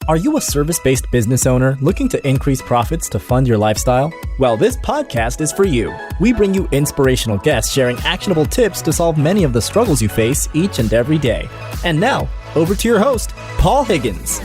Are you a service-based business owner looking to increase profits to fund your lifestyle? Well, this podcast is for you. We bring you inspirational guests sharing actionable tips to solve many of the struggles you face each and every day. And now, over to your host, Paul Higgins.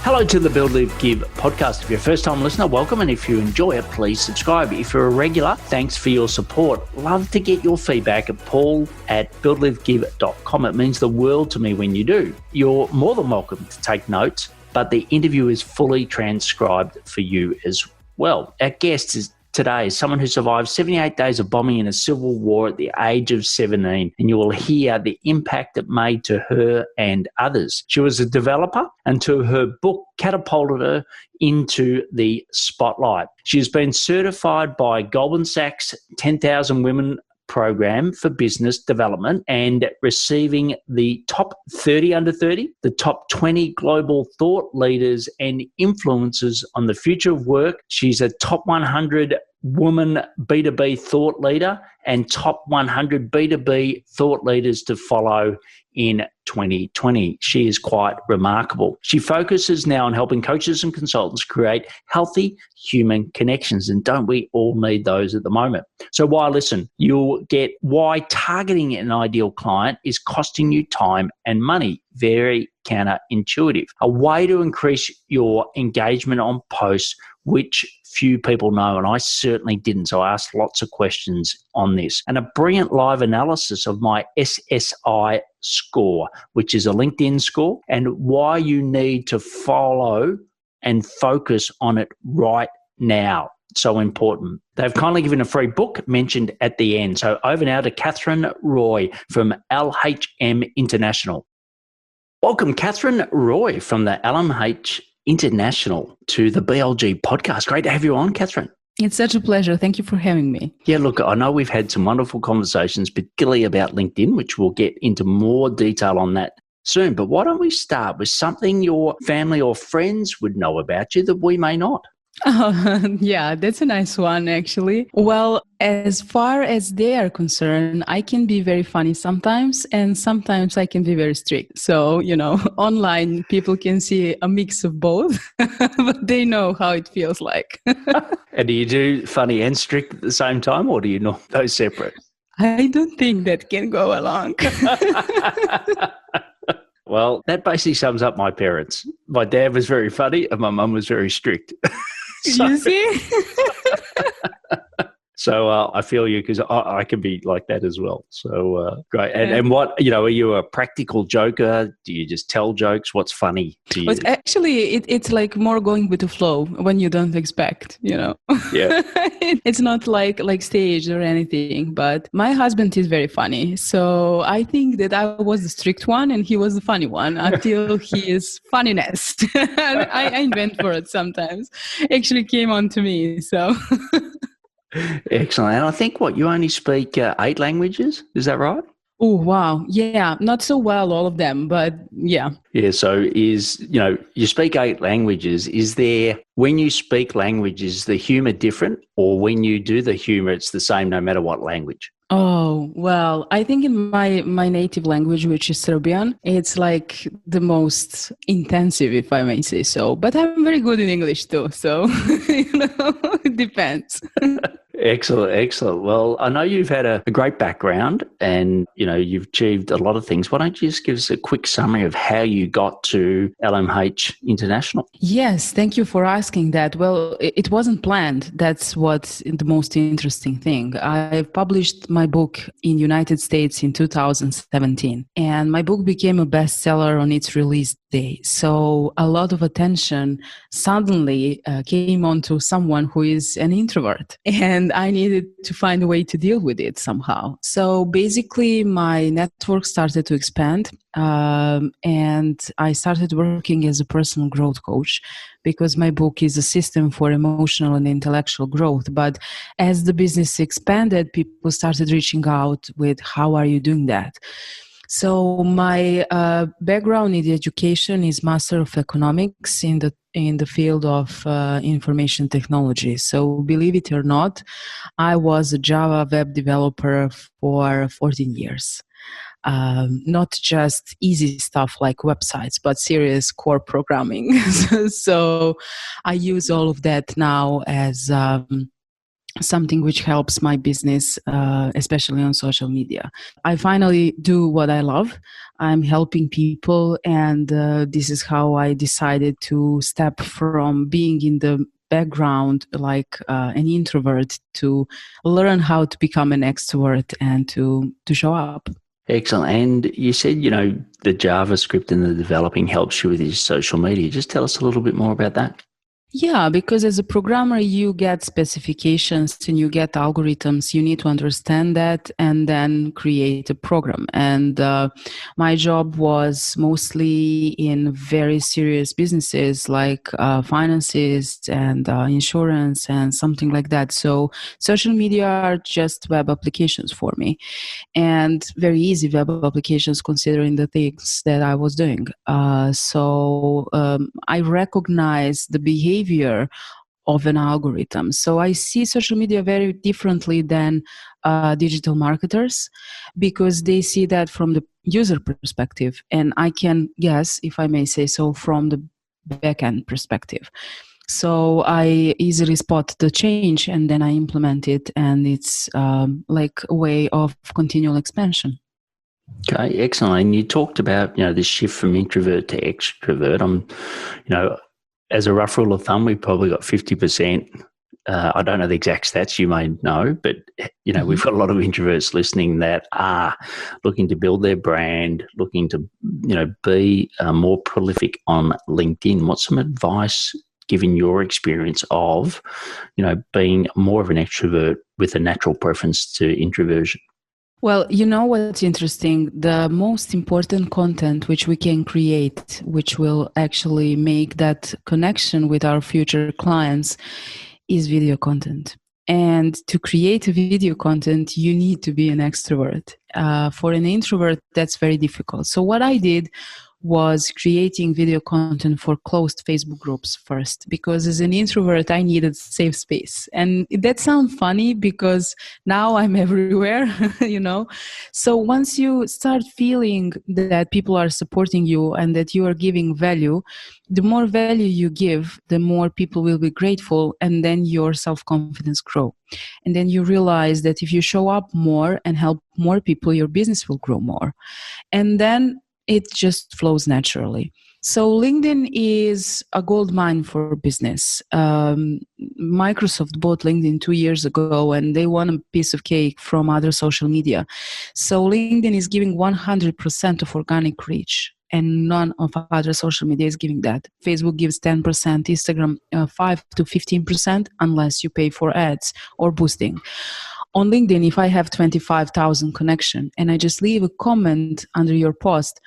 Hello to the Build, Live, Give podcast. If you're a first-time listener, welcome. And if you enjoy it, please subscribe. If you're a regular, thanks for your support. Love to get your feedback at paul@buildlivegive.com. It means the world to me when you do. You're more than welcome to take notes, but the interview is fully transcribed for you as well. Our guest today is someone who survived 78 days of bombing in a civil war at the age of 17, and you will hear the impact it made to her and others. She was a developer until her book catapulted her into the spotlight. She has been certified by Goldman Sachs 10,000 Women program for business development and receiving the top 30 under 30, the top 20 global thought leaders and influencers on the future of work. She's a top 100 woman B2B thought leader and top 100 B2B thought leaders to follow in 2020. She is quite remarkable. She focuses now on helping coaches and consultants create healthy human connections. And don't we all need those at the moment? So why listen? You'll get why targeting an ideal client is costing you time and money. Very counterintuitive. A way to increase your engagement on posts, which few people know, and I certainly didn't. So I asked lots of questions on this. And a brilliant live analysis of my SSI score, which is a LinkedIn score, and why you need to follow and focus on it right now. So important. They've kindly given a free book mentioned at the end. So over now to Catherine Roy from LHM International. Welcome, Catherine Roy from the LMH International to the BLG podcast. Great to have you on, Catherine. It's such a pleasure. Thank you for having me. Yeah, look, I know we've had some wonderful conversations, particularly about LinkedIn, which we'll get into more detail on that soon. But why don't we start with something your family or friends would know about you that we may not? Yeah, that's a nice one, actually. Well, as far as they are concerned, I can be very funny sometimes, and sometimes I can be very strict. So, online people can see a mix of both, but they know how it feels like. And do you do funny and strict at the same time, or do you know those separate? I don't think that can go along. Well, that basically sums up my parents. My dad was very funny and my mum was very strict. You see? So I feel you because I can be like that as well. So great. And what, are you a practical joker? Do you just tell jokes? What's funny to you? But actually, it's like more going with the flow when you don't expect, Yeah. It's not like staged or anything, but my husband is very funny. So I think that I was the strict one and he was the funny one until his funniness. I invent words sometimes. Actually came on to me, so... Excellent. And I think you only speak 8 languages, is that right? Oh, wow. Yeah, not so well, all of them, but yeah. Yeah, so you speak 8 languages. Is there, when you speak languages, the humor different, or when you do the humor, it's the same no matter what language? Oh, well, I think in my native language, which is Serbian, it's like the most intensive, if I may say so. But I'm very good in English too, so, it depends. Excellent. Well, I know you've had a great background and, you've achieved a lot of things. Why don't you just give us a quick summary of how you got to LMH International? Yes, thank you for asking that. Well, it wasn't planned. That's what's the most interesting thing. I published my book in United States in 2017, and my book became a bestseller on its release day. So a lot of attention suddenly came onto someone who is an introvert, and I needed to find a way to deal with it somehow. So basically my network started to expand, and I started working as a personal growth coach because my book is a system for emotional and intellectual growth. But as the business expanded, people started reaching out with, how are you doing that? So my background in education is Master of Economics in the field of information technology. So believe it or not, I was a Java web developer for 14 years. not just easy stuff like websites, but serious core programming. So I use all of that now as something which helps my business, especially on social media. I finally do what I love. I'm helping people, and this is how I decided to step from being in the background like an introvert to learn how to become an extrovert and to show up. Excellent. And you said, the JavaScript and the developing helps you with your social media. Just tell us a little bit more about that. Yeah, because as a programmer, you get specifications and you get algorithms. You need to understand that and then create a program. And my job was mostly in very serious businesses like finances and insurance and something like that. So social media are just web applications for me, and very easy web applications considering the things that I was doing. So I recognize the behavior of an algorithm. So I see social media very differently than digital marketers, because they see that from the user perspective. And I can guess, if I may say so, from the backend perspective. So I easily spot the change and then I implement it, and it's like a way of continual expansion. Okay, excellent. And you talked about, this shift from introvert to extrovert. As a rough rule of thumb, we've probably got 50%. I don't know the exact stats, you may know, but, we've got a lot of introverts listening that are looking to build their brand, looking to, be more prolific on LinkedIn. What's some advice, given your experience of, being more of an extrovert with a natural preference to introversion? Well, you know what's interesting? The most important content which we can create, which will actually make that connection with our future clients, is video content. And to create a video content, you need to be an extrovert. For an introvert, that's very difficult. So what I did was creating video content for closed Facebook groups first, because as an introvert, I needed safe space. And that sounds funny because now I'm everywhere, So once you start feeling that people are supporting you and that you are giving value, the more value you give, the more people will be grateful, and then your self-confidence grow. And then you realize that if you show up more and help more people, your business will grow more. And then it just flows naturally. So LinkedIn is a gold mine for business. Microsoft bought LinkedIn 2 years ago, and they won a piece of cake from other social media. So LinkedIn is giving 100% of organic reach, and none of other social media is giving that. Facebook gives 10%, Instagram 5 to 15%, unless you pay for ads or boosting. On LinkedIn, if I have 25,000 connection and I just leave a comment under your post,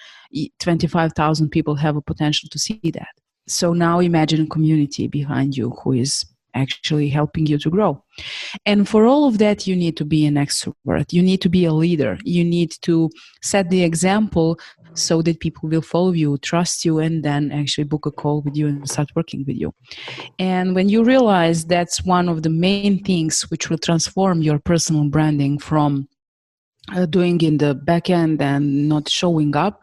25,000 people have a potential to see that. So now imagine a community behind you who is actually helping you to grow. And for all of that, you need to be an extrovert. You need to be a leader. You need to set the example so that people will follow you, trust you, and then actually book a call with you and start working with you. And when you realize that's one of the main things which will transform your personal branding from doing in the back end and not showing up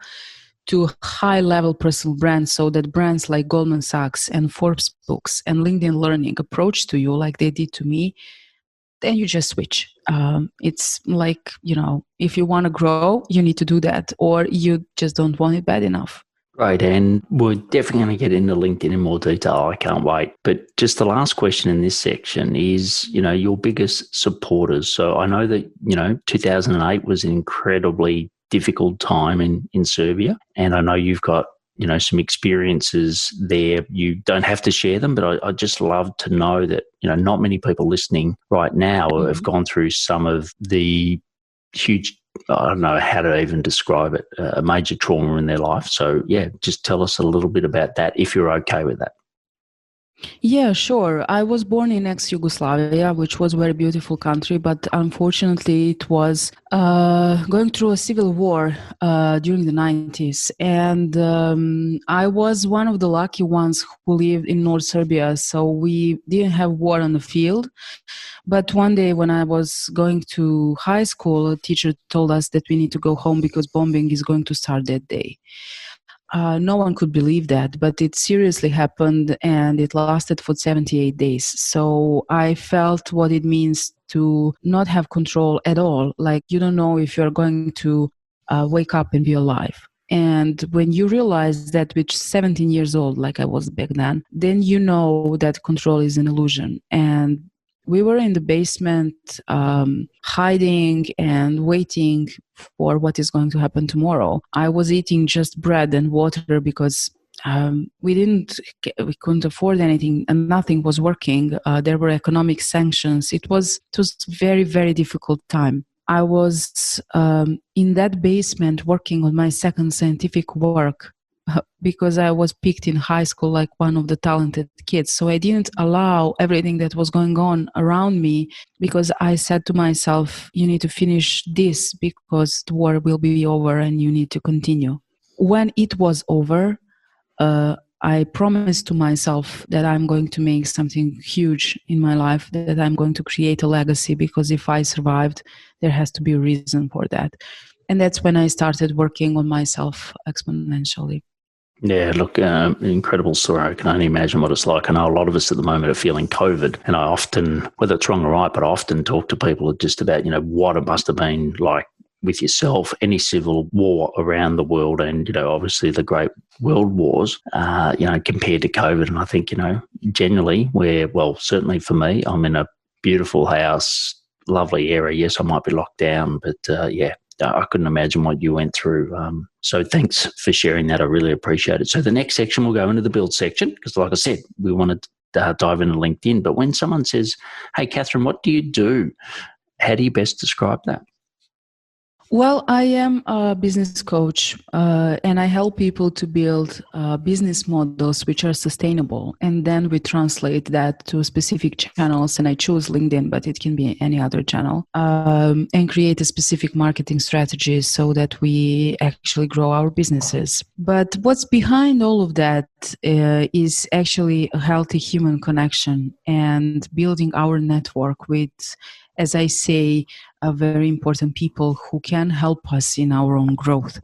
to high-level personal brands, so that brands like Goldman Sachs and Forbes Books and LinkedIn Learning approach to you like they did to me, then you just switch. It's like, if you want to grow, you need to do that, or you just don't want it bad enough. Right, and we're definitely going to get into LinkedIn in more detail. I can't wait. But just the last question in this section is, your biggest supporters. So I know that, 2008 was an incredibly difficult time in Serbia. And I know you've got, some experiences there. You don't have to share them, but I'd just love to know that, not many people listening right now have gone through some of the huge, I don't know how to even describe it, a major trauma in their life. So, yeah, just tell us a little bit about that if you're okay with that. Yeah, sure. I was born in ex-Yugoslavia, which was a very beautiful country, but unfortunately it was going through a civil war during the 90s. And I was one of the lucky ones who lived in North Serbia, so we didn't have war on the field. But one day when I was going to high school, a teacher told us that we need to go home because bombing is going to start that day. No one could believe that, but it seriously happened and it lasted for 78 days. So I felt what it means to not have control at all. Like you don't know if you're going to wake up and be alive. And when you realize that with 17 years old, like I was back then you know that control is an illusion. And we were in the basement, hiding and waiting for what is going to happen tomorrow. I was eating just bread and water because we couldn't afford anything and nothing was working. There were economic sanctions. It was very, very difficult time. I was in that basement working on my second scientific work because I was picked in high school like one of the talented kids. So I didn't allow everything that was going on around me because I said to myself, you need to finish this because the war will be over and you need to continue. When it was over, I promised to myself that I'm going to make something huge in my life, that I'm going to create a legacy, because if I survived, there has to be a reason for that. And that's when I started working on myself exponentially. Yeah, look, incredible story. I can only imagine what it's like. I know a lot of us at the moment are feeling COVID, and I often, whether it's wrong or right, but I often talk to people just about, what it must have been like with yourself, any civil war around the world, and, obviously the great world wars, compared to COVID. And I think, generally certainly for me, I'm in a beautiful house, lovely area. Yes, I might be locked down, but I couldn't imagine what you went through. So thanks for sharing that. I really appreciate it. So the next section, we'll go into the build section because, like I said, we wanted to dive into LinkedIn. But when someone says, hey, Catherine, what do you do? How do you best describe that? Well, I am a business coach and I help people to build business models which are sustainable. And then we translate that to specific channels. And I choose LinkedIn, but it can be any other channel, and create a specific marketing strategy so that we actually grow our businesses. But what's behind all of that is actually a healthy human connection and building our network with, as I say, very important people who can help us in our own growth.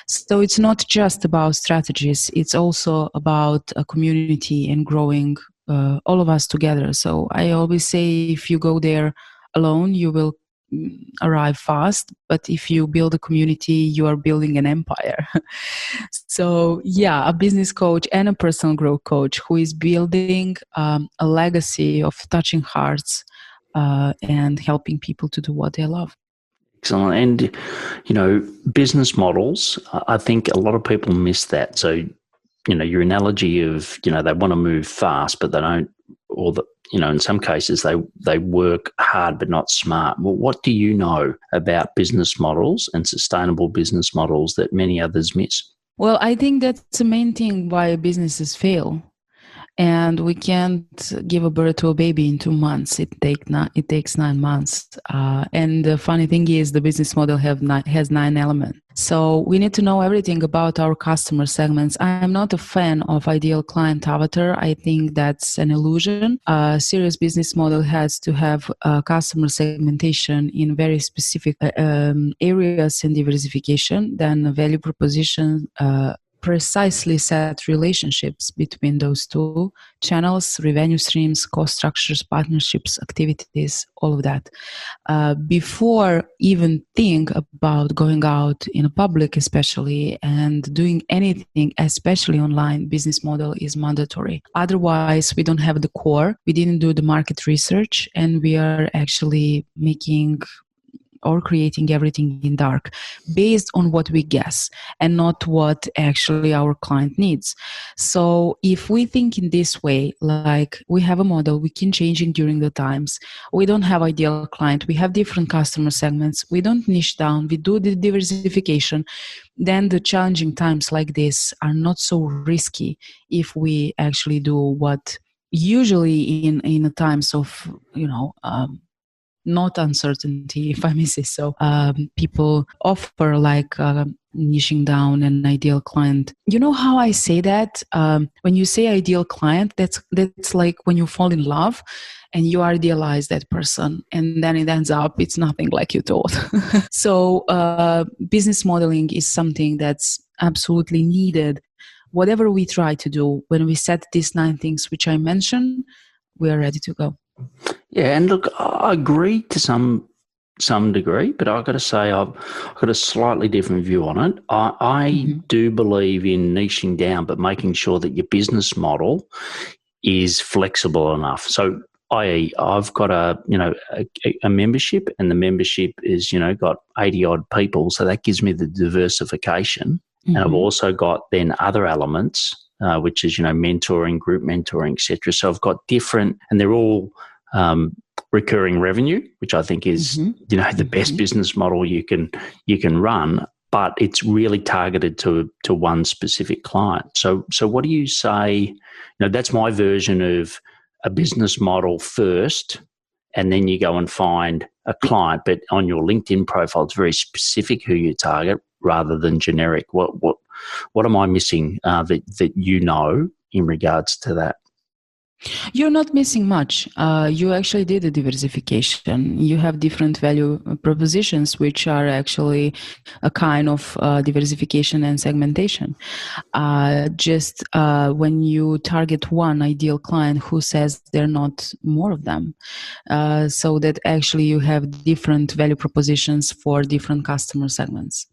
So it's not just about strategies, it's also about a community and growing all of us together. So I always say if you go there alone, you will arrive fast, but if you build a community, you are building an empire. So yeah, a business coach and a personal growth coach who is building a legacy of touching hearts and helping people to do what they love. Excellent. And, business models, I think a lot of people miss that. So, your analogy of, they want to move fast, but they don't, or in some cases they work hard but not smart. Well, what do you know about business models and sustainable business models that many others miss? Well, I think that's the main thing why businesses fail. And we can't give a birth to a baby in 2 months. It takes 9 months. And the funny thing is the business model has 9 elements. So we need to know everything about our customer segments. I'm not a fan of ideal client avatar. I think that's an illusion. A serious business model has to have customer segmentation in very specific areas and diversification, then a value proposition, precisely set relationships between those two channels, revenue streams, cost structures, partnerships, activities, all of that. Before even think about going out in a public especially and doing anything, especially online, business model is mandatory. Otherwise, we don't have the core, we didn't do the market research, and we are actually making or creating everything in dark based on what we guess and not what actually our client needs. So if we think in this way, like we have a model, we can change it during the times. We don't have ideal client. We have different customer segments. We don't niche down. We do the diversification. Then the challenging times like this are not so risky if we actually do what usually in a times of, not uncertainty, if I may say so, people offer like niching down an ideal client. You know how I say that? When you say ideal client, that's like when you fall in love and you idealize that person, and then it ends up it's nothing like you thought. So business modeling is something that's absolutely needed. Whatever we try to do, when we set these 9 things which I mentioned, we are ready to go. Yeah, and look, I agree to some degree, but I've got to say I've got a slightly different view on it. I do believe in niching down, but making sure that your business model is flexible enough. So, i.e., I've got a membership, and the membership is got 80 odd people, so that gives me the diversification, and I've also got then other elements, which is mentoring, group mentoring, etc. So I've got different, and they're all recurring revenue, which I think is the best business model you can run, but it's really targeted to one specific client. So what do you say? That's my version of a business model first, and then you go and find a client. But on your LinkedIn profile, it's very specific who you target rather than generic. What am I missing that in regards to that? You're not missing much. You actually did a diversification. You have different value propositions, which are actually a kind of diversification and segmentation. Just when you target one ideal client, who says there are not more of them? So that actually you have different value propositions for different customer segments.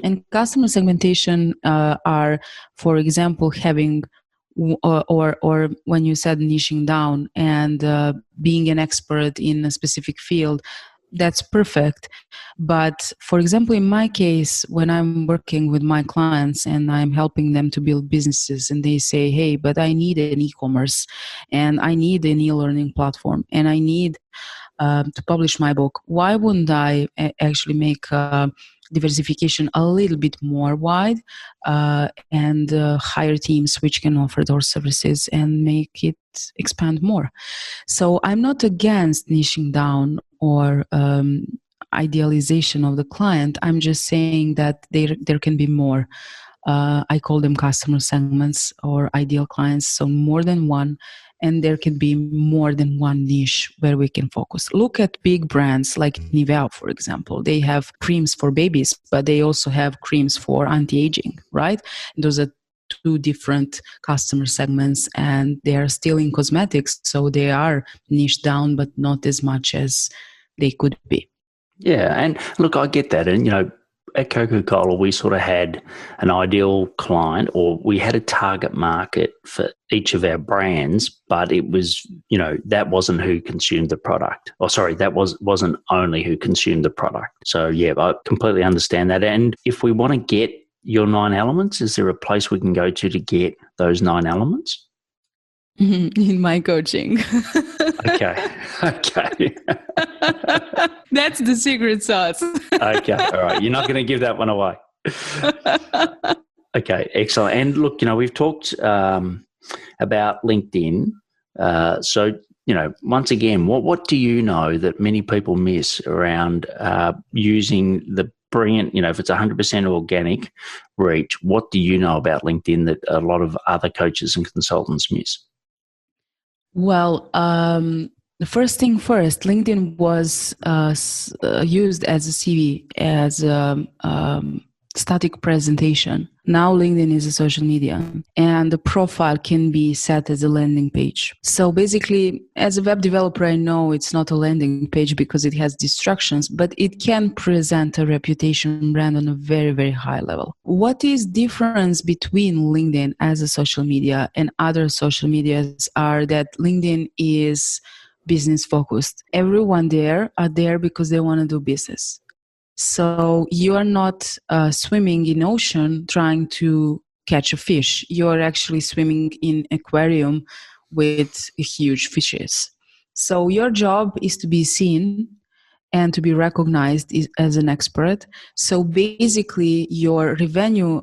And customer segmentation are, for example, having or when you said niching down and being an expert in a specific field, that's perfect. But for example, in my case, when I'm working with my clients and I'm helping them to build businesses, and they say, hey, but I need an e-commerce, and I need an e-learning platform, and I need to publish my book, why wouldn't I actually make diversification a little bit more wide and hire teams which can offer those services and make it expand more? So I'm not against niching down or idealization of the client. I'm just saying that there can be more. I call them customer segments or ideal clients, so more than one. And there can be more than one niche where we can focus. Look at big brands like Nivea, for example. They have creams for babies, but they also have creams for anti-aging, right? And those are 2 different customer segments, and they are still in cosmetics, so they are niched down, but not as much as they could be. Yeah, and look, I get that. And, at Coca-Cola, we sort of had an ideal client, or we had a target market for each of our brands, but it was, that wasn't who consumed the product. Or sorry, that wasn't only who consumed the product. So yeah, I completely understand that. And if we want to get your 9 elements, is there a place we can go to get those 9 elements? In my coaching. Okay. That's the secret sauce. Okay. All right. You're not going to give that one away. Okay. Excellent. And look, we've talked about LinkedIn. So, once again, what do you know that many people miss around using the brilliant, if it's 100% organic reach, what do you know about LinkedIn that a lot of other coaches and consultants miss? Well, the first thing first, LinkedIn was used as a CV, as a static presentation. Now LinkedIn is a social media, and the profile can be set as a landing page. So basically, as a web developer, I know it's not a landing page because it has distractions, but it can present a reputation brand on a very, very high level. What is difference between LinkedIn as a social media and other social medias are that LinkedIn is business focused. Everyone there are there because they want to do business. So you are not swimming in ocean trying to catch a fish. You are actually swimming in aquarium with huge fishes. So your job is to be seen and to be recognized as an expert. So basically your revenue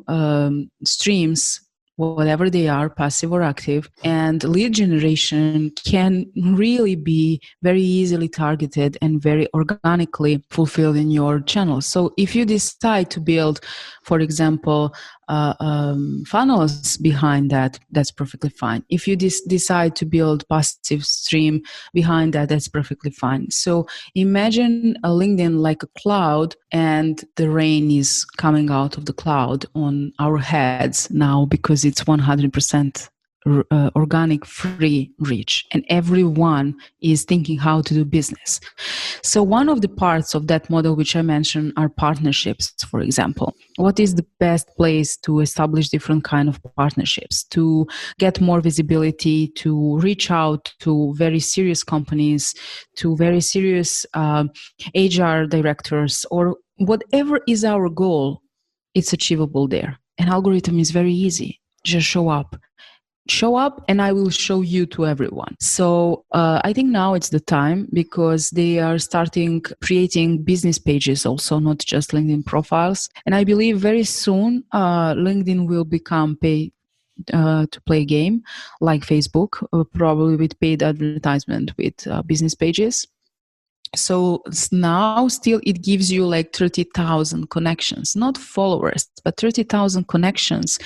streams whatever they are, passive or active. And lead generation can really be very easily targeted and very organically fulfilled in your channel. So if you decide to build, for example, funnels behind that, that's perfectly fine. If you decide to build passive stream behind that, that's perfectly fine. So imagine a LinkedIn like a cloud, and the rain is coming out of the cloud on our heads now because it's 100% organic free reach, and everyone is thinking how to do business. So one of the parts of that model which I mentioned are partnerships. For example, what is the best place to establish different kind of partnerships, to get more visibility, to reach out to very serious companies, to very serious HR directors, or whatever is our goal? It's achievable there. An algorithm is very easy. Just show up and I will show you to everyone. So I think now it's the time, because they are starting creating business pages also, not just LinkedIn profiles. And I believe very soon LinkedIn will become pay to play game like Facebook, probably with paid advertisement with business pages. So now still it gives you like 30,000 connections, not followers, but 30,000 connections,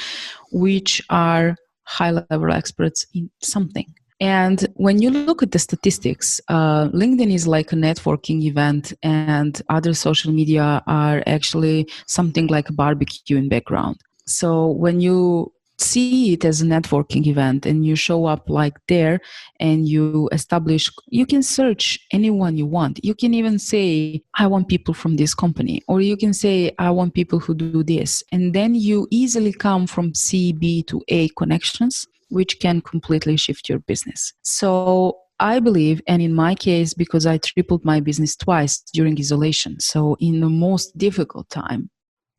which are high-level experts in something. And when you look at the statistics, LinkedIn is like a networking event, and other social media are actually something like a barbecue in background. So when you see it as a networking event and you show up like there and you establish, you can search anyone you want. You can even say, I want people from this company, or you can say, I want people who do this. And then you easily come from C, B to A connections, which can completely shift your business. So I believe, and in my case, because I tripled my business twice during isolation, so in the most difficult time,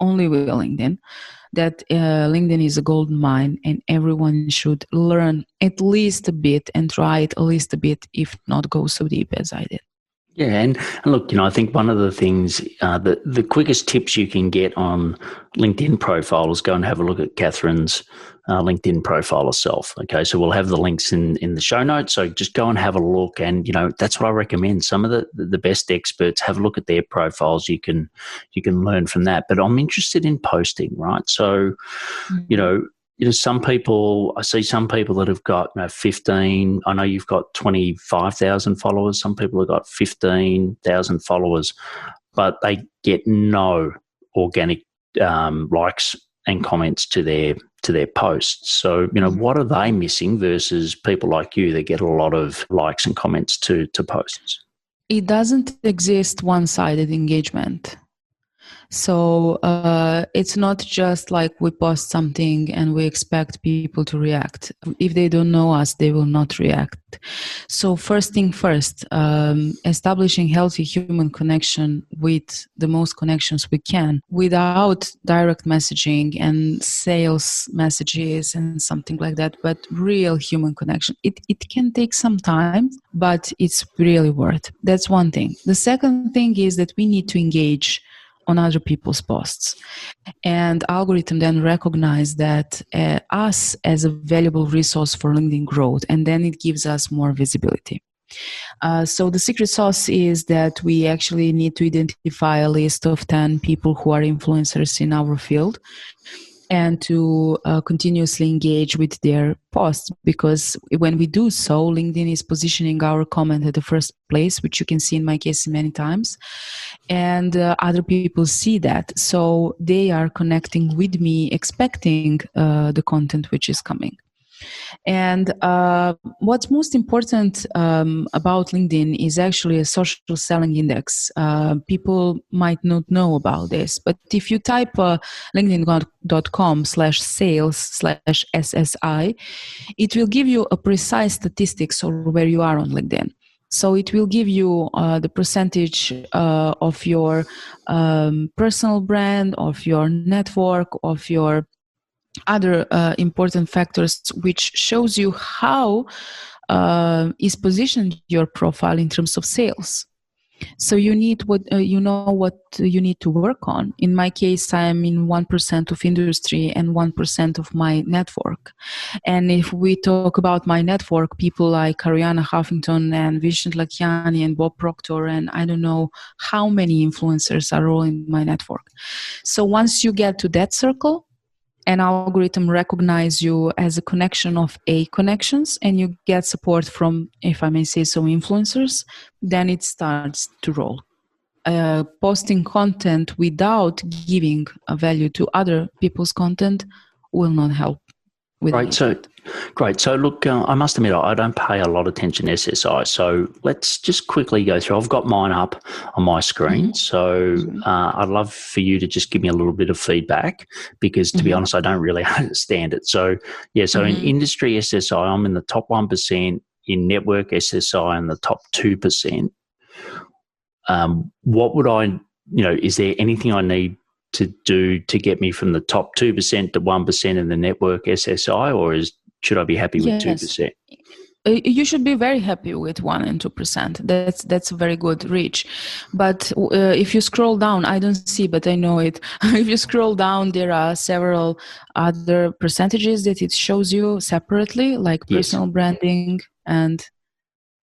only with LinkedIn, that LinkedIn is a golden mine, and everyone should learn at least a bit and try it at least a bit, if not go so deep as I did. Yeah, and look, I think one of the things, the quickest tips you can get on LinkedIn profile is go and have a look at Catherine's LinkedIn profile herself. Okay, so we'll have the links in the show notes. So just go and have a look, and that's what I recommend. Some of the best experts, have a look at their profiles. You can learn from that. But I'm interested in posting, right? So, some people, I see some people that have got 15. I know you've got 25,000 followers. Some people have got 15,000 followers, but they get no organic likes and comments to their posts. So, what are they missing versus people like you that get a lot of likes and comments to posts? It doesn't exist one-sided engagement. So it's not just like we post something and we expect people to react. If they don't know us, they will not react. So first thing first, establishing healthy human connection with the most connections we can, without direct messaging and sales messages and something like that, but real human connection. It can take some time, but it's really worth. That's one thing. The second thing is that we need to engage on other people's posts, and algorithm then recognize that us as a valuable resource for LinkedIn growth, and then it gives us more visibility. So the secret sauce is that we actually need to identify a list of 10 people who are influencers in our field, and to continuously engage with their posts, because when we do so, LinkedIn is positioning our comment at the first place, which you can see in my case many times, and other people see that, so they are connecting with me, expecting the content which is coming. And what's most important about LinkedIn is actually a social selling index. People might not know about this, but if you type linkedin.com/sales/SSI, it will give you a precise statistics of where you are on LinkedIn. So it will give you the percentage of your personal brand, of your network, of your other important factors, which shows you how is positioned your profile in terms of sales. So you need what you know what you need to work on. In my case, I'm in 1% of industry and 1% of my network. And if we talk about my network, people like Ariana Huffington and Vincent Lakiani and Bob Proctor, and I don't know how many influencers are all in my network. So once you get to that circle, an algorithm recognize you as a connection of A connections, and you get support from, if I may say so, influencers, then it starts to roll. Posting content without giving a value to other people's content will not help with it. Great. So look, I must admit, I don't pay a lot of attention to SSI. So let's just quickly go through. I've got mine up on my screen. So I'd love for you to just give me a little bit of feedback because, to be honest, I don't really understand it. So, in industry SSI, I'm in the top 1%. In network SSI, in the top 2%. What would is there anything I need to do to get me from the top 2% to 1% in the network SSI, or should I be happy with 2%? You should be very happy with 1 and 2%. That's a very good reach. But if you scroll down, I don't see, but I know it. If you scroll down, there are several other percentages that it shows you separately, like personal branding and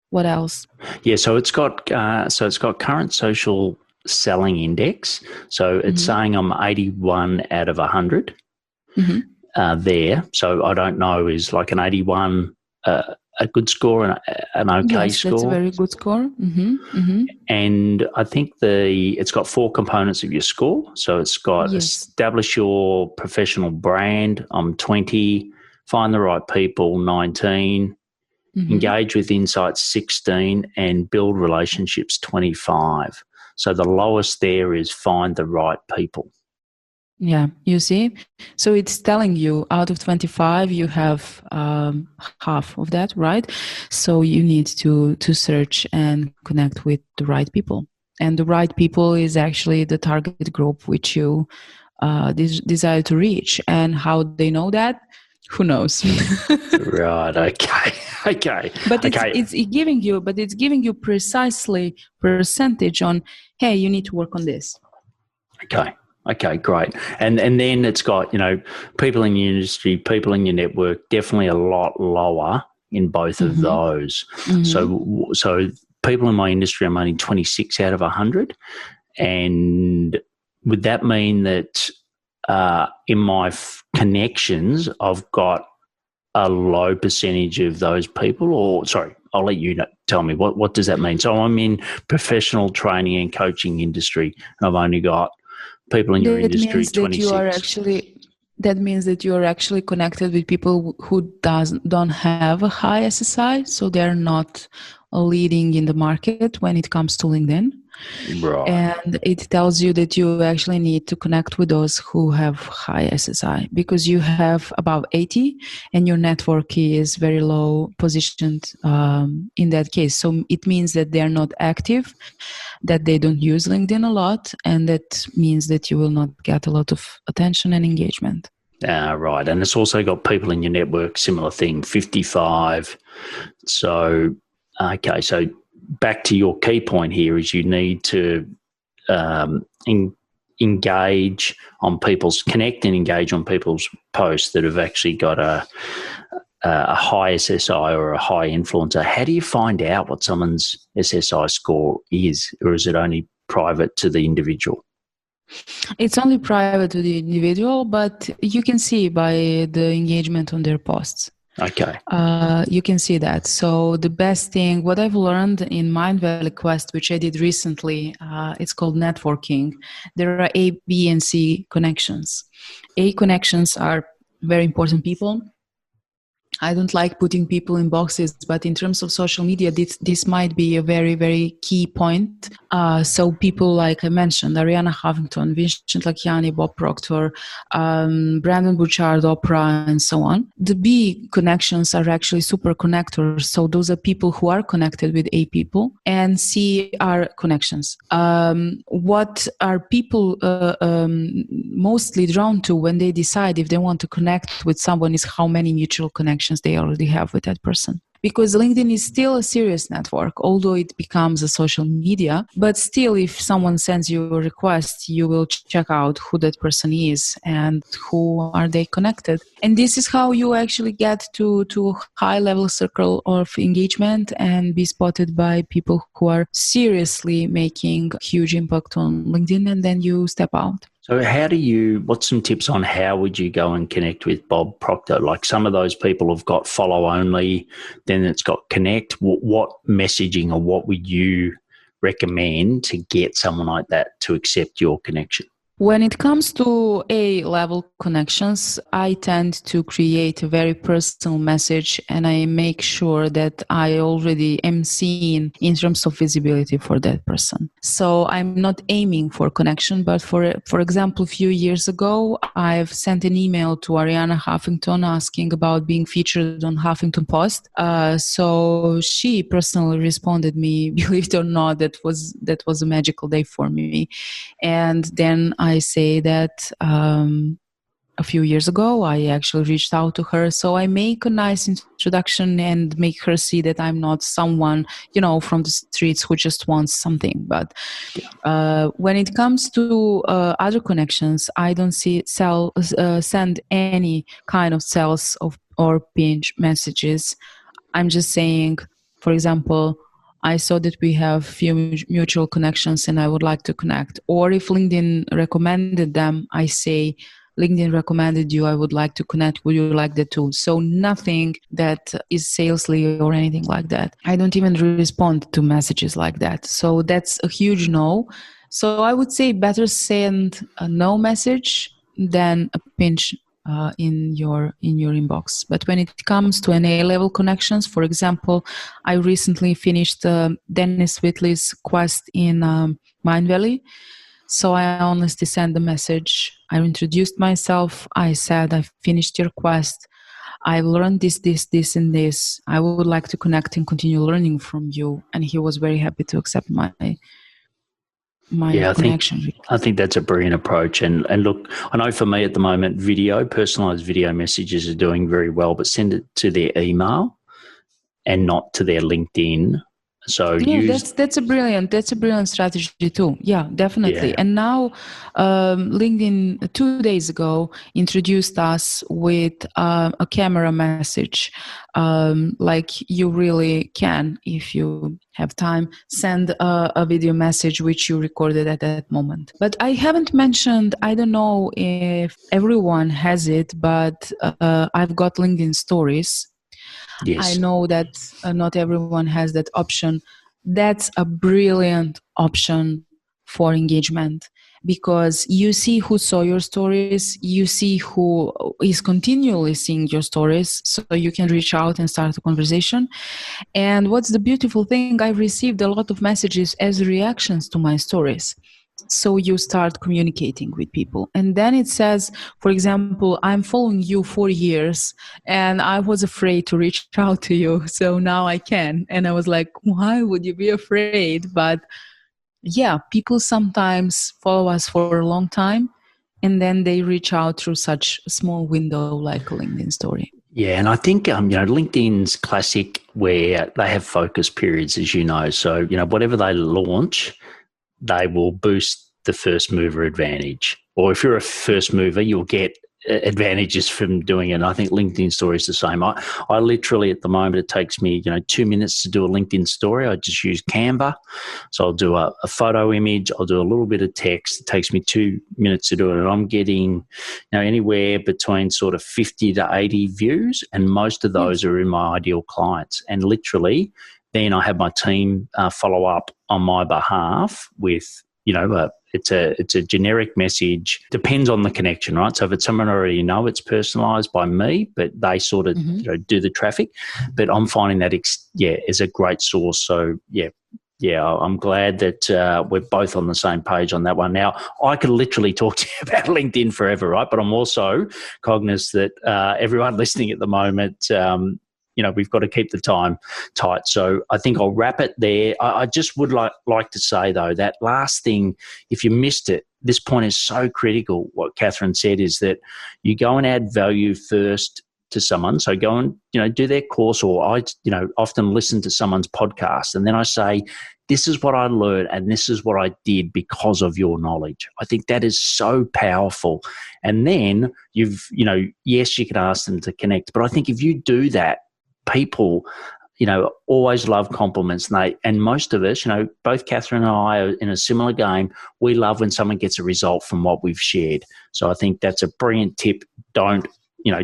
what else? Yeah, so it's got current social selling index. So it's saying I'm 81 out of 100 there. So I don't know, is like an 81 a good score and an okay score? Yes, that's a very good score. And I think it's got 4 components of your score. So it's got establish your professional brand, I'm 20, find the right people, 19, engage with insights, 16, and build relationships, 25. So the lowest there is find the right people. Yeah, you see? So it's telling you out of 25, you have half of that, right? So you need to search and connect with the right people. And the right people is actually the target group which you desire to reach. And how they know that? Who knows? Right. Okay. But it's giving you precisely percentage on, hey, you need to work on this. Okay, great. And then it's got, people in your industry, people in your network, definitely a lot lower in both of those. So people in my industry, I'm only 26 out of 100. And would that mean that in my connections, I've got a low percentage of those people? Or, sorry, I'll let you tell me. What does that mean? So I'm in professional training and coaching industry, and I've only got people in your industry, 26. That means that you are actually connected with people who don't have a high SSI, so they're not leading in the market when it comes to LinkedIn. Right. And it tells you that you actually need to connect with those who have high SSI, because you have about 80 and your network is very low positioned in that case. So it means that they are not active, that they don't use LinkedIn a lot, and that means that you will not get a lot of attention and engagement. Right. And it's also got people in your network, similar thing, 55. So, okay, so back to your key point here is you need to engage on connect and engage on people's posts that have actually got a high SSI or a high influencer. How do you find out what someone's SSI score is, or is it only private to the individual? It's only private to the individual, but you can see by the engagement on their posts. Okay. You can see that. So the best thing, what I've learned in Mind Valley Quest, which I did recently, it's called networking. There are A, B, and C connections. A connections are very important people. I don't like putting people in boxes, but in terms of social media, this might be a very, very key point. So people like I mentioned, Ariana Huffington, Vincent Lakiani, Bob Proctor, Brandon Bouchard, Oprah, and so on. The B connections are actually super connectors. So those are people who are connected with A people, and C are connections. What are people mostly drawn to when they decide if they want to connect with someone is how many mutual connections they already have with that person. because LinkedIn is still a serious network, although it becomes a social media. But still, if someone sends you a request, you will check out who that person is and who are they connected. And this is how you actually get to a high level circle of engagement and be spotted by people who are seriously making huge impact on LinkedIn, and then you step out. So what's some tips on how would you go and connect with Bob Proctor? Like some of those people have got follow only, then it's got connect. What messaging or what would you recommend to get someone like that to accept your connection? When it comes to A-level connections, I tend to create a very personal message, and I make sure that I already am seen in terms of visibility for that person. So I'm not aiming for connection, but for example, a few years ago, I've sent an email to Ariana Huffington asking about being featured on Huffington Post. So she personally responded me, believe it or not, that was a magical day for me. And then I say that a few years ago, I actually reached out to her. So I make a nice introduction and make her see that I'm not someone, from the streets who just wants something. But when it comes to other connections, I don't send any kind of sales or pinch messages. I'm just saying, for example, I saw that we have few mutual connections and I would like to connect. Or if LinkedIn recommended them, I say, LinkedIn recommended you, I would like to connect. Would you like that too? So nothing that is salesly or anything like that. I don't even respond to messages like that. So that's a huge no. So I would say better send a no message than a pinch in your inbox. But when it comes to an A-level connections, for example, I recently finished Dennis Whitley's quest in Mindvalley. So I honestly sent the message. I introduced myself. I said, I finished your quest. I've learned this, and this. I would like to connect and continue learning from you. And he was very happy to accept my connection. I think that's a brilliant approach. And look, I know for me at the moment, personalized video messages are doing very well, but send it to their email and not to their LinkedIn. So that's a brilliant strategy too. Yeah, definitely. Yeah. And now LinkedIn 2 days ago introduced us with a camera message. Like you really can, if you have time, send a video message which you recorded at that moment. But I haven't mentioned, I don't know if everyone has it, but I've got LinkedIn stories. Yes. I know that not everyone has that option. That's a brilliant option for engagement because you see who saw your stories, you see who is continually seeing your stories, so you can reach out and start a conversation. And what's the beautiful thing, I've received a lot of messages as reactions to my stories. So you start communicating with people. And then it says, for example, I'm following you for years and I was afraid to reach out to you. So now I can. And I was like, why would you be afraid? But yeah, people sometimes follow us for a long time and then they reach out through such a small window like a LinkedIn story. Yeah, and I think LinkedIn's classic where they have focus periods, as you know. So, whatever they launch, they will boost the first mover advantage. Or if you're a first mover, you'll get advantages from doing it. And I think LinkedIn story is the same. I literally at the moment, it takes me, 2 minutes to do a LinkedIn story. I just use Canva. So I'll do a photo image. I'll do a little bit of text. It takes me 2 minutes to do it. And I'm getting, anywhere between sort of 50 to 80 views. And most of those are in my ideal clients. And literally, then I have my team follow up on my behalf with, it's a generic message. Depends on the connection, right? So if it's someone I already know, it's personalized by me, but they sort of do the traffic. But I'm finding that is a great source. So I'm glad that we're both on the same page on that one. Now, I could literally talk to you about LinkedIn forever, right? But I'm also cognizant that everyone listening at the moment, we've got to keep the time tight. So I think I'll wrap it there. I just would like to say, though, that last thing, if you missed it, this point is so critical. What Catherine said is that you go and add value first to someone. So go and, do their course, or I, often listen to someone's podcast, and then I say, this is what I learned and this is what I did because of your knowledge. I think that is so powerful. And then yes, you can ask them to connect, but I think if you do that, people, always love compliments. And most of us, both Catherine and I are in a similar game. We love when someone gets a result from what we've shared. So I think that's a brilliant tip. Don't,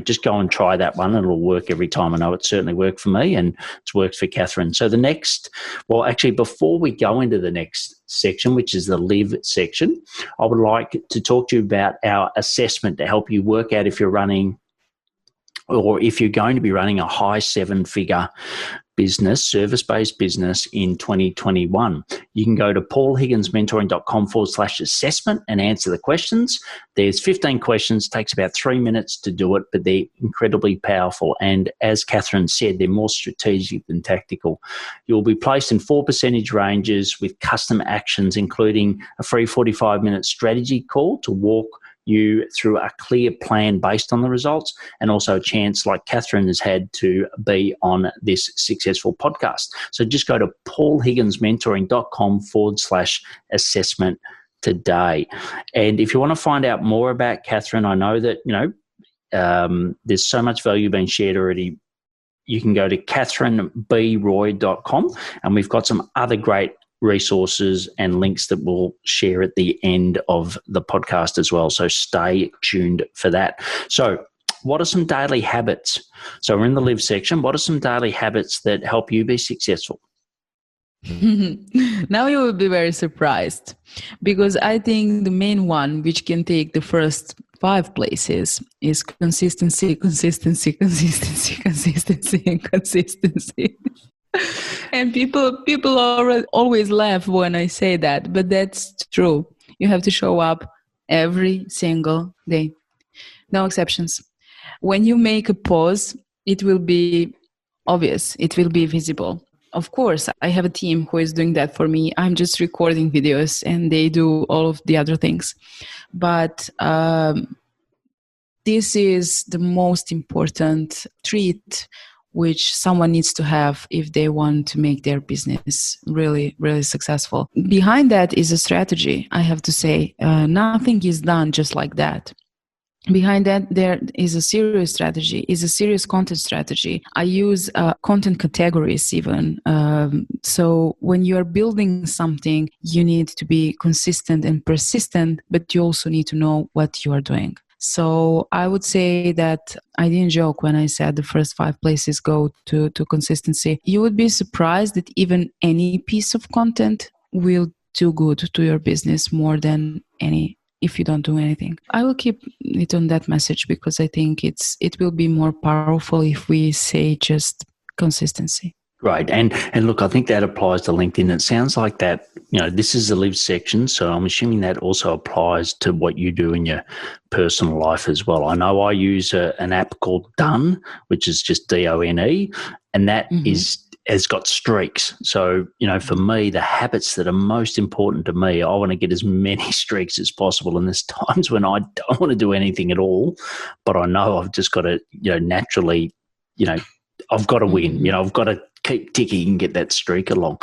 just go and try that one. It'll work every time. I know it certainly worked for me, and it's worked for Catherine. So before we go into the next section, which is the live section, I would like to talk to you about our assessment to help you work out if you're running, or if you're going to be running, a high 7-figure business, service-based business in 2021. You can go to paulhigginsmentoring.com/assessment and answer the questions. There's 15 questions, takes about 3 minutes to do it, but they're incredibly powerful. And as Catherine said, they're more strategic than tactical. You'll be placed in 4 percentage ranges with custom actions, including a free 45-minute strategy call to walk you through a clear plan based on the results, and also a chance, like Catherine has had, to be on this successful podcast. So just go to paulhigginsmentoring.com/assessment today. And if you want to find out more about Catherine, I know that, there's so much value being shared already. You can go to catherinebroy.com, and we've got some other great resources and links that we'll share at the end of the podcast as well. So stay tuned for that. So what are some daily habits? So we're in the live section. What are some daily habits that help you be successful? Now you will be very surprised, because I think the main one, which can take the first 5 places, is consistency. And people always laugh when I say that, but that's true. You have to show up every single day. No exceptions. When you make a pause, it will be obvious. It will be visible. Of course, I have a team who is doing that for me. I'm just recording videos and they do all of the other things. But this is the most important trait which someone needs to have if they want to make their business really, really successful. Behind that is a strategy, I have to say. Nothing is done just like that. Behind that, there is a serious strategy, is a serious content strategy. I use content categories even. So when you are building something, you need to be consistent and persistent, but you also need to know what you are doing. So I would say that I didn't joke when I said the first 5 places go to consistency. You would be surprised that even any piece of content will do good to your business more than any if you don't do anything. I will keep it on that message because I think it will be more powerful if we say just consistency. Great. And look, I think that applies to LinkedIn. It sounds like that, this is the live section. So I'm assuming that also applies to what you do in your personal life as well. I know I use an app called Done, which is just DONE, and that has got streaks. So, for me, the habits that are most important to me, I want to get as many streaks as possible. And there's times when I don't want to do anything at all, but I know I've just got to, naturally, I've got to win. I've got to keep ticking and get that streak along.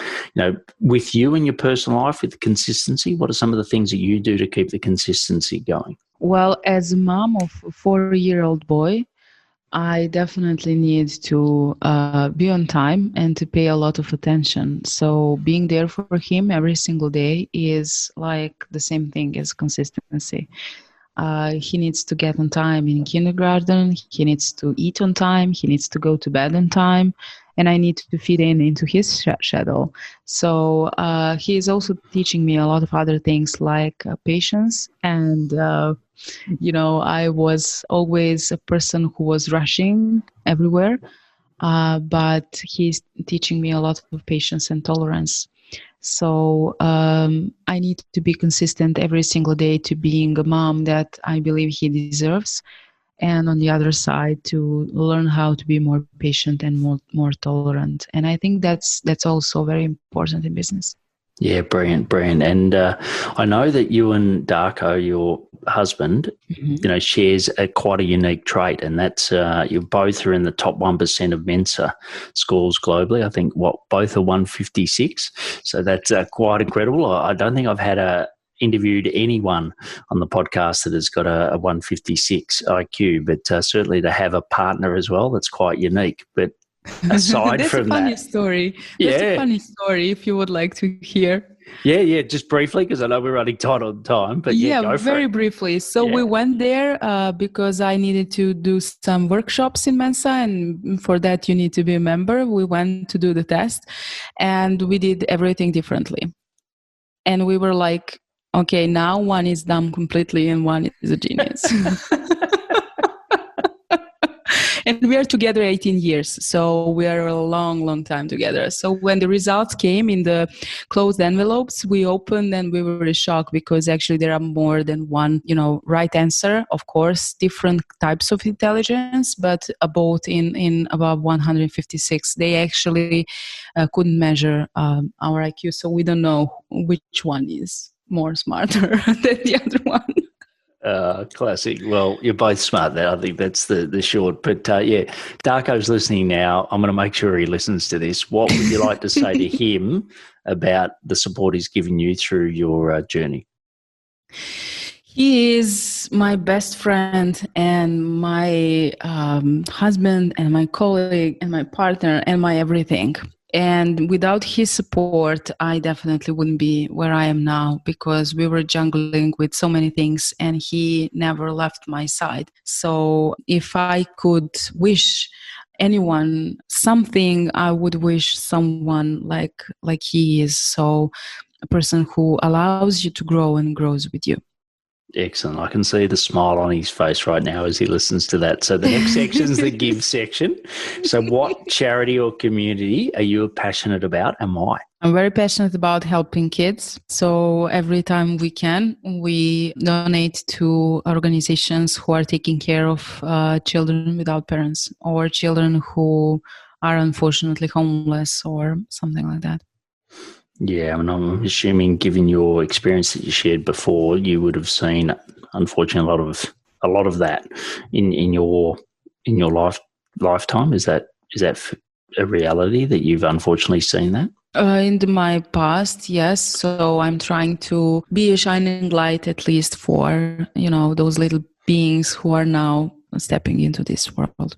With you in your personal life, with consistency, what are some of the things that you do to keep the consistency going? Well, as a mom of a 4-year-old boy, I definitely need to be on time and to pay a lot of attention. So being there for him every single day is like the same thing as consistency. He needs to get on time in kindergarten. He needs to eat on time. He needs to go to bed on time. And I need to fit into his schedule. So he is also teaching me a lot of other things like patience. And, I was always a person who was rushing everywhere. But he's teaching me a lot of patience and tolerance. So I need to be consistent every single day to being a mom that I believe he deserves. And on the other side, to learn how to be more patient and more tolerant. And I think that's also very important in business. Yeah, brilliant, brilliant. And I know that you and Darko, your husband, shares quite a unique trait, and that's you both are in the top 1% of Mensa scores globally. I think both are 156, so that's quite incredible. I don't think I've interviewed anyone on the podcast that has got a 156 IQ, but certainly to have a partner as well, that's quite unique. But aside That's from a funny that, story. yeah. That's a funny story if you would like to hear. Yeah, just briefly, because I know we're running tight on time, but yeah, go for very it. briefly. So we went there because I needed to do some workshops in Mensa, and for that you need to be a member. We went to do the test, and we did everything differently. And we were like, okay, now one is dumb completely and one is a genius. And we are together 18 years. So we are a long, long time together. So when the results came in the closed envelopes, we opened and we were really shocked because actually there are more than one, right answer. Of course, different types of intelligence, but both in above 156. They actually couldn't measure our IQ. So we don't know which one is more smarter than the other one. Classic. Well, you're both smart there. I think that's the short. But Darko's listening now. I'm going to make sure he listens to this. What would you like to say to him about the support he's given you through your journey? He is my best friend and my husband and my colleague and my partner and my everything. And without his support, I definitely wouldn't be where I am now because we were jungling with so many things and he never left my side. So if I could wish anyone something, I would wish someone like he is. So a person who allows you to grow and grows with you. Excellent. I can see the smile on his face right now as he listens to that. So the next section is the give section. So what charity or community are you passionate about and why? I'm very passionate about helping kids. So every time we can, we donate to organizations who are taking care of children without parents or children who are unfortunately homeless or something like that. Yeah, I mean, I'm assuming, given your experience that you shared before, you would have seen, unfortunately, a lot of that in your lifetime. Is that a reality that you've unfortunately seen that? In my past, yes. So I'm trying to be a shining light, at least for those little beings who are now stepping into this world.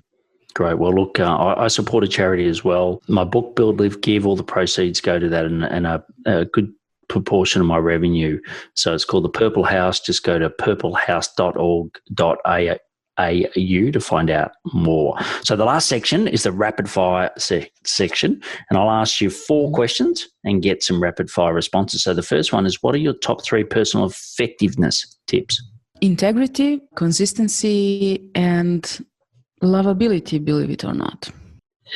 Great. Well, look, I support a charity as well. My book, Build, Live, Give, all the proceeds go to that and a good proportion of my revenue. So it's called the Purple House. Just go to purplehouse.org.au to find out more. So the last section is the rapid fire section. And I'll ask you 4 questions and get some rapid fire responses. So the first one is, what are your top 3 personal effectiveness tips? Integrity, consistency, and lovability, believe it or not.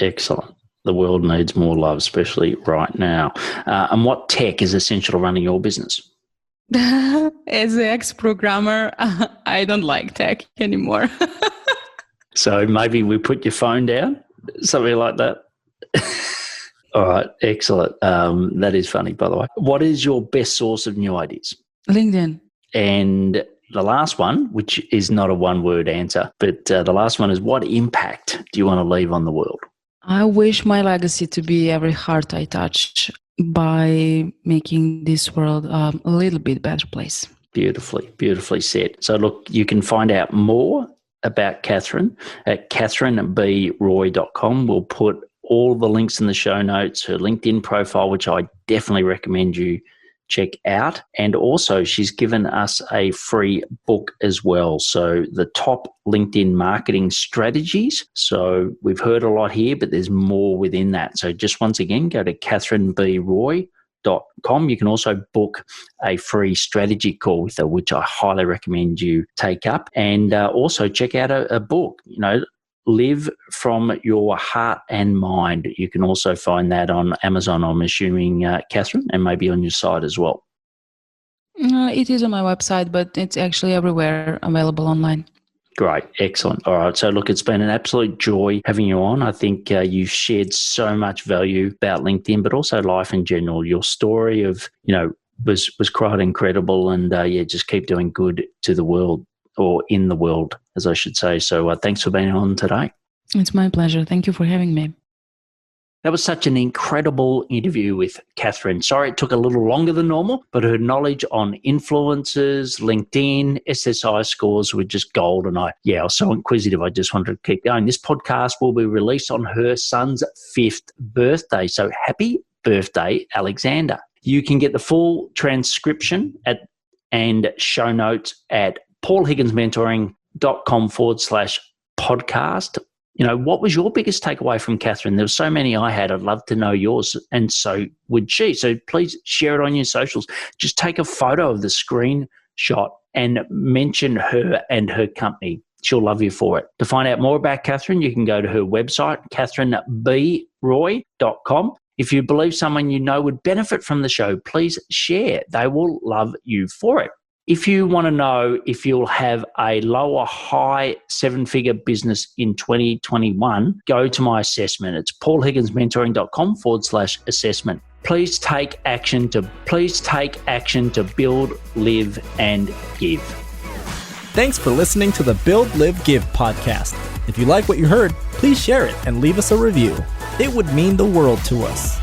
Excellent. The world needs more love, especially right now. And what tech is essential to running your business? As an ex-programmer, I don't like tech anymore. So maybe we put your phone down, something like that. All right. Excellent. That is funny, by the way. What is your best source of new ideas? LinkedIn. And the last one, which is not a one-word answer, but the last one is, what impact do you want to leave on the world? I wish my legacy to be every heart I touch by making this world a little bit better place. Beautifully said. So look, you can find out more about Catherine at catherinebroy.com. We'll put all the links in the show notes, her LinkedIn profile, which I definitely recommend you check out. And also, she's given us a free book as well. So the top LinkedIn marketing strategies. So we've heard a lot here, but there's more within that. So just once again, go to catherinebroy.com. You can also book a free strategy call with her, which I highly recommend you take up. And also check out a book, Live from Your Heart and Mind. You can also find that on Amazon, I'm assuming, Catherine, and maybe on your site as well. It is on my website, but it's actually everywhere available online. Great. Excellent. All right. So look, it's been an absolute joy having you on. I think you've shared so much value about LinkedIn, but also life in general. Your story of, was quite incredible, and just keep doing good to the world, or in the world, as I should say. So thanks for being on today. It's my pleasure. Thank you for having me. That was such an incredible interview with Catherine. Sorry it took a little longer than normal, but her knowledge on influencers, LinkedIn, SSI scores were just gold. And I was so inquisitive. I just wanted to keep going. This podcast will be released on her son's 5th birthday. So happy birthday, Alexander. You can get the full transcription and show notes at paulhigginsmentoring.com/podcast. What was your biggest takeaway from Catherine? There were so many I had. I'd love to know yours, and so would she. So please share it on your socials. Just take a photo of the screenshot and mention her and her company. She'll love you for it. To find out more about Catherine, you can go to her website, catherinebroy.com. If you believe someone you know would benefit from the show, please share. They will love you for it. If you want to know if you'll have a low or high 7-figure business in 2021, go to my assessment. It's paulhigginsmentoring.com/assessment. Please take action to build, live, and give. Thanks for listening to the Build, Live, Give podcast. If you like what you heard, please share it and leave us a review. It would mean the world to us.